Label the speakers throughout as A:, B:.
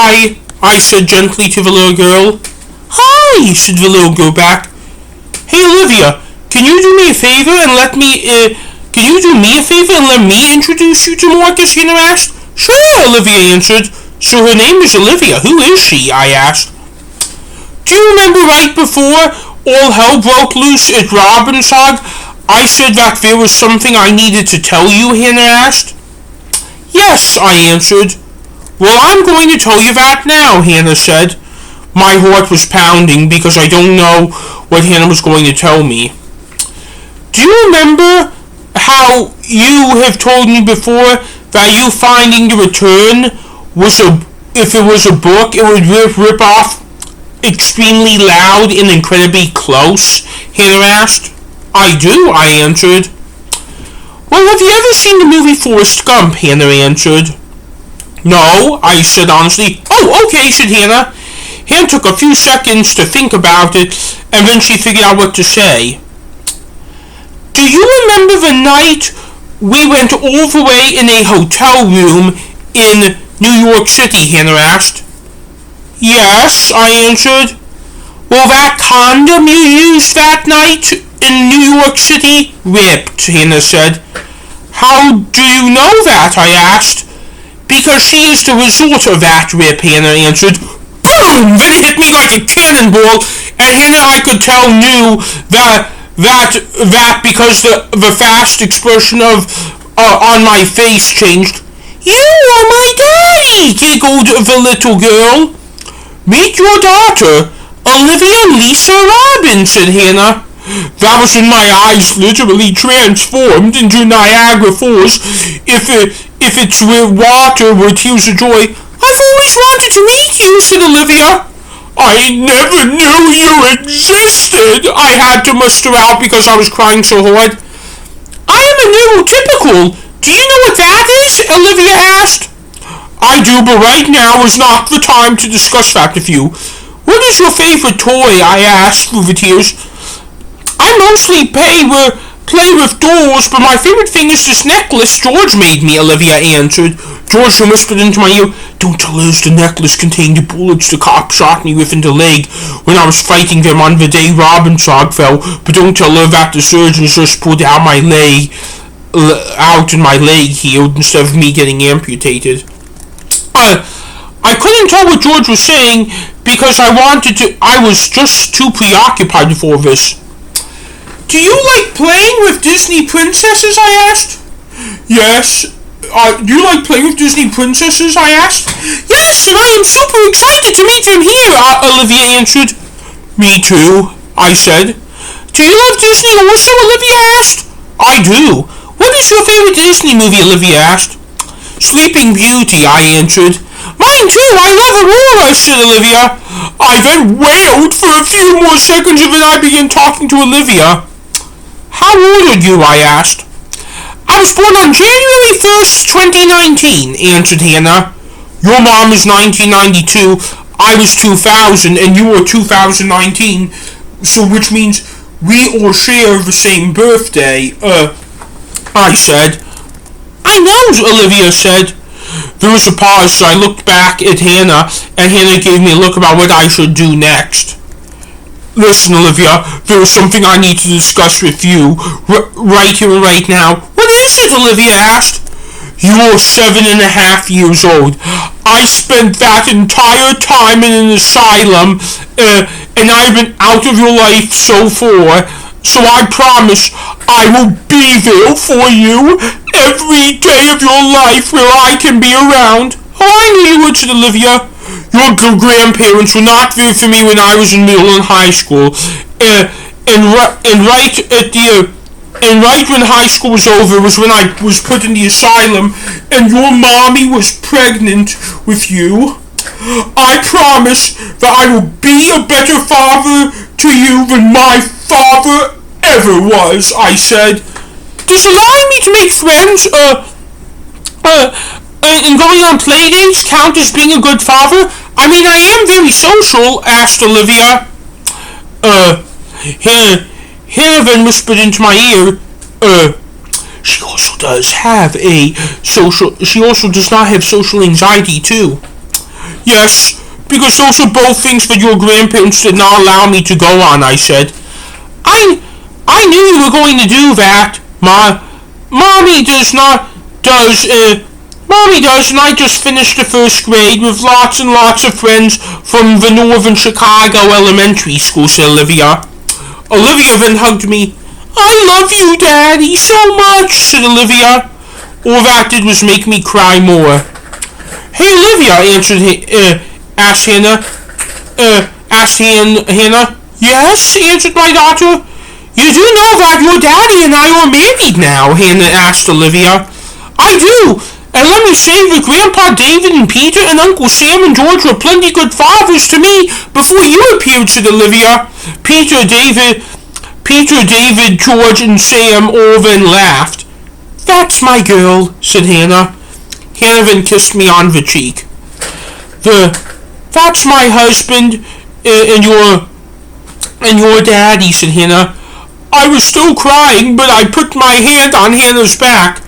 A: Hi, I said gently to the little girl. Hi, said the little girl back. Hey Olivia, can you do me a favor and let me introduce you to Marcus? Hannah asked. Sure, Olivia answered. So her name is Olivia. Who is she? I asked. Do you remember right before all hell broke loose at Robbinsog, I said that there was something I needed to tell you? Hannah asked. Yes, I answered. Well, I'm going to tell you that now, Hannah said. My heart was pounding because I don't know what Hannah was going to tell me. Do you remember how you have told me before that you finding the return was if it was a book, it would rip off extremely loud and incredibly close? Hannah asked. I do, I answered. Well, have you ever seen the movie Forrest Gump? Hannah answered. No, I said honestly. Oh, okay, said Hannah. Hannah took a few seconds to think about it, and then she figured out what to say. Do you remember the night we went all the way in a hotel room in New York City? Hannah asked. Yes, I answered. Well, that condom you used that night in New York City ripped, Hannah said. How do you know that? I asked. Because she is the result of that rip, Hannah answered. Boom! Then it hit me like a cannonball, and Hannah, I could tell, knew that because the fast expression of on my face changed. You are my daddy, giggled the little girl. Meet your daughter, Olivia Lisa Robbins, said Hannah. That was when my eyes literally transformed into Niagara Falls. If it's with water were tears of joy. I've always wanted to meet you, said Olivia. I never knew you existed, I had to muster out because I was crying so hard. I am a neurotypical. Do you know what that is? Olivia asked. I do, but right now is not the time to discuss that with you. What is your favorite toy? I asked through the tears. I mostly play with dolls, but my favorite thing is this necklace George made me, Olivia answered. George whispered into my ear, Don't tell Liz the necklace contained the bullets the cop shot me with in the leg when I was fighting them on the day Robbinsog fell, but don't tell her that the surgeons just pulled out my leg and my leg healed instead of me getting amputated. I couldn't tell what George was saying because I was just too preoccupied with all this. Do you like playing with Disney princesses? I asked. Yes. Do you like playing with Disney princesses? I asked. Yes, and I am super excited to meet them here, Olivia answered. Me too, I said. Do you love Disney also? Olivia asked. I do. What is your favorite Disney movie? Olivia asked. Sleeping Beauty, I answered. Mine too, I love Aurora, said Olivia. I then wailed for a few more seconds and then I began talking to Olivia. How old are you? I asked. I was born on January 1st, 2019, answered Hannah. Your mom is 1992, I was 2000, and you are 2019, so which means we all share the same birthday, I said. I know, Olivia said. There was a pause, so I looked back at Hannah, and Hannah gave me a look about what I should do next. Listen, Olivia, there is something I need to discuss with you, right here and right now. What is it? Olivia asked. You are 7.5 years old. I spent that entire time in an asylum, and I've been out of your life so far, so I promise I will be there for you every day of your life where I can be around. Oh, I knew you would, said Olivia. Your grandparents were not there for me when I was in middle and high school, and right when high school was over was when I was put in the asylum, and your mommy was pregnant with you. I promise that I will be a better father to you than my father ever was, I said. Does allowing me to make friends, and going on play dates count as being a good father? I mean, I am very social, asked Olivia. Hannah then whispered into my ear, she also does not have social anxiety too. Yes, because those are both things that your grandparents did not allow me to go on, I said. I knew you were going to do that. Mommy does, and I just finished the first grade with lots and lots of friends from the northern Chicago elementary school, said Olivia. Olivia then hugged me. I love you, Daddy, so much, said Olivia. All that did was make me cry more. Hey, Olivia, asked Hannah. Yes, answered my daughter. You do know that your daddy and I are married now, Hannah asked Olivia. I do, and let me say that Grandpa David and Peter and Uncle Sam and George were plenty good fathers to me before you appeared, said Olivia. Peter, David, George, and Sam all then laughed. That's my girl, said Hannah. Hannah then kissed me on the cheek. That's my husband and your daddy, said Hannah. I was still crying, but I put my hand on Hannah's back.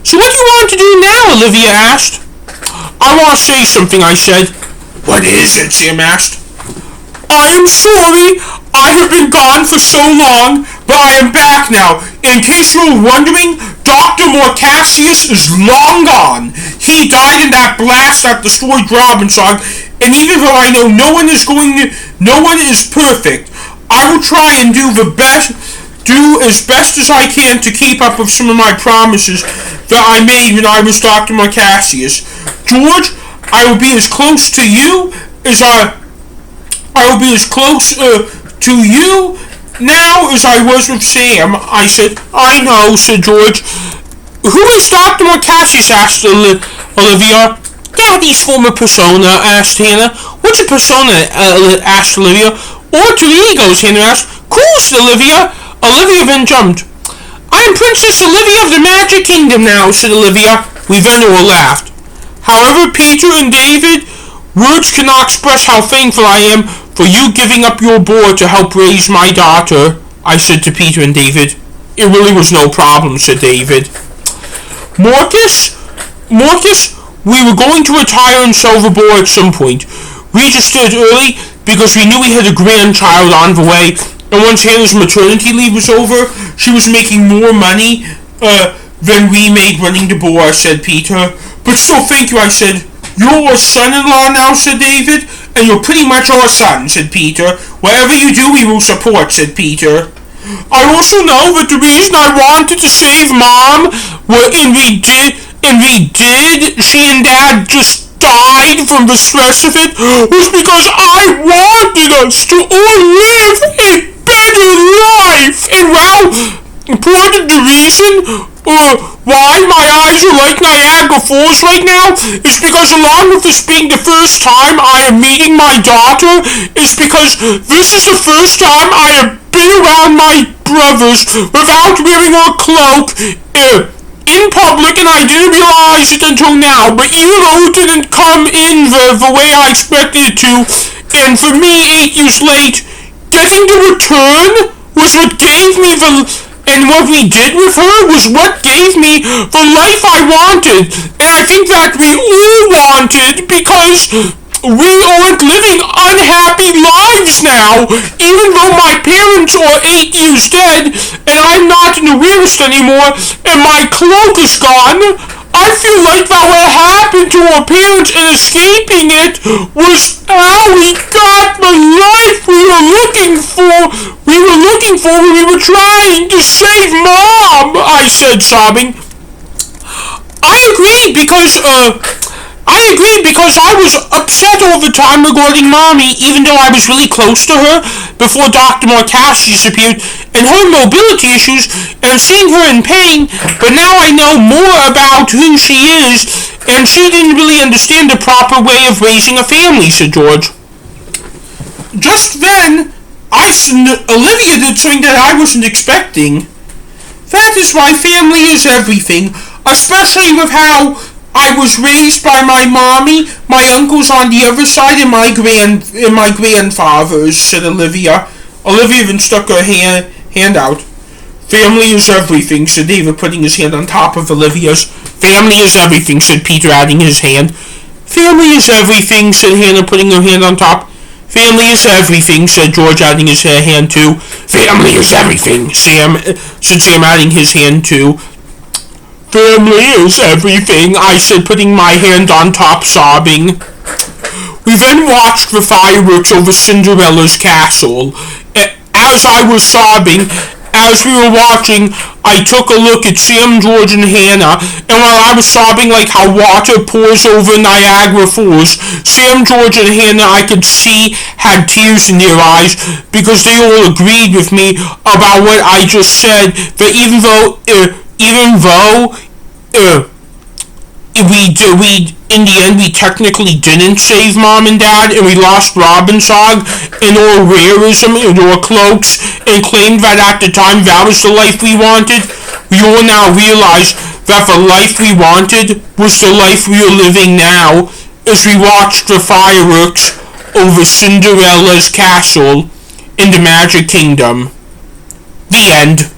A: So what do you want to do now? Olivia asked. I want to say something, I said. What is it? Sam asked. I am sorry. I have been gone for so long, but I am back now. In case you were wondering, Dr. Morcassius is long gone. He died in that blast that destroyed Robbinsog, and even though I know no one is perfect, I will try and do as best as I can to keep up with some of my promises that I made when I was Dr. Morcassius. George, I will be as close to you as to you now as I was with Sam, I said. I know, said George. Who is Dr. Morcassius? Asked Olivia. Daddy's former persona, asked Hannah. What's a persona? Asked Olivia. Alter egos, Hannah asked. Cool, said Olivia. Olivia then jumped. I am Princess Olivia of the Magic Kingdom now, said Olivia. We then all laughed. However, Peter and David, words cannot express how thankful I am for you giving up your board to help raise my daughter, I said to Peter and David. It really was no problem, said David. Marcus, we were going to retire and sell the board at some point. We just did it early because we knew we had a grandchild on the way, and once Hannah's maternity leave was over, she was making more money than we made running the board, said Peter. But still, thank you, I said. You're our son-in-law now, said David, and you're pretty much our son, said Peter. Whatever you do, we will support, said Peter. I also know that the reason I wanted to save Mom, and we did, she and Dad just died from the stress of it, was because I wanted us to all live a better life. And well, part of the reason why my eyes are like Niagara Falls right now is because, along with this being the first time I am meeting my daughter, is because this is the first time I have been around my brothers without wearing a cloak in public, and I didn't realize it until now, but even though it didn't come in the way I expected it to, and for me, 8 years late, getting the return was what gave me and what we did with her was what gave me the life I wanted. And I think that we all wanted, because we aren't living unhappy lives now. Even though my parents are 8 years dead, and I'm not in the weirdest anymore, and my cloak is gone, I feel like that what happened to our parents and escaping it was how we got the life we were looking for. We were looking for when we were trying to save Mom, I said, sobbing. I agreed because I was upset all the time regarding Mommy, even though I was really close to her before Dr. Morcassius appeared, and her mobility issues, and seeing her in pain, but now I know more about who she is, and she didn't really understand the proper way of raising a family, said George. Just then, Olivia did something that I wasn't expecting. That is why family is everything, especially with how I was raised by my mommy, my uncles on the other side, and my grandfathers, said Olivia. Olivia then stuck her hand out. Family is everything, said David, putting his hand on top of Olivia's. Family is everything, said Peter, adding his hand. Family is everything, said Hannah, putting her hand on top. Family is everything, said George, adding his hand too. Family is everything, said Sam, adding his hand too. Family is everything, I said, putting my hand on top, sobbing. We then watched the fireworks over Cinderella's castle. As I was sobbing, as we were watching, I took a look at Sam, George, and Hannah, and while I was sobbing like how water pours over Niagara Falls, Sam, George, and Hannah, I could see, had tears in their eyes, because they all agreed with me about what I just said, that even though we in the end we technically didn't save Mom and Dad, and we lost Robbinsog and our realism and our cloaks, and claimed that at the time that was the life we wanted. We all now realize that the life we wanted was the life we are living now, as we watched the fireworks over Cinderella's castle in the Magic Kingdom. The end.